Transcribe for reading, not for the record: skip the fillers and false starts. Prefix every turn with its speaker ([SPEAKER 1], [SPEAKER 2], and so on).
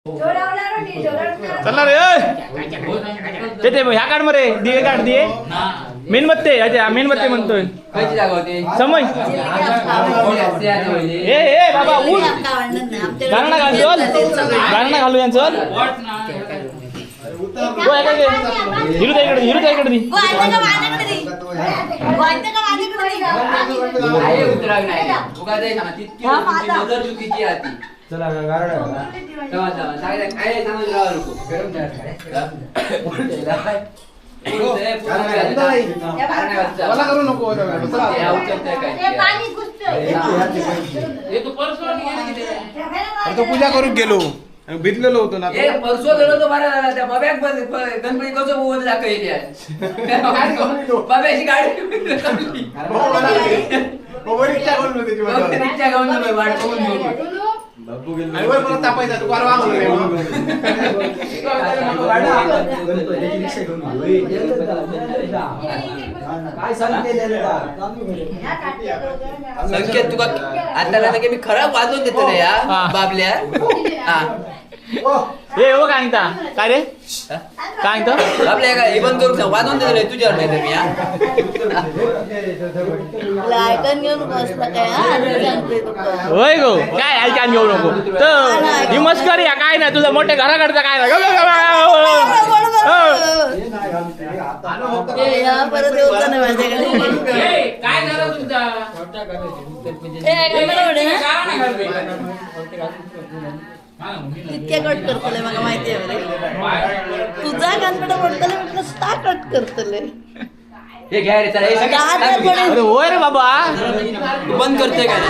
[SPEAKER 1] चला रे ते ते ह्या काढ मरे दिवे काढ दिये मेणबत्ती अच्छा मेणबत्ती म्हणतोय समय ए बाबा ऊन गाणं घाल चल गाणं घालू यांचं हिरू इकडे दी
[SPEAKER 2] चला करू नको तो पूजा करू गेलो भिजलेलो होतो ना
[SPEAKER 3] परसो गेलो तो बरा झाला त्या बाब्याक गणपती कसं बोल दाखवली बाब्याची गाडी संकेत तुका आता मी खराब वाजवून देतो रे या बाबल्या
[SPEAKER 1] ए हो काय काय रे काय
[SPEAKER 3] बाबल्या काय हे बंद करू वाजवून देतो रे तुझ्यावर नाही तर मी
[SPEAKER 1] होय गो काय ऐकान घेऊ नको तर ही मस्करी या काय नाही तुझं मोठे घराकडचं काय
[SPEAKER 4] काय झालं तुमचा
[SPEAKER 5] इतक्या कट करतले मला माहिती आहे तुझा गणपती पडतले म्हटलं स्टा कट करतले
[SPEAKER 3] हे घ्या रे चला
[SPEAKER 1] होय रे बाबा
[SPEAKER 3] बंद करते काय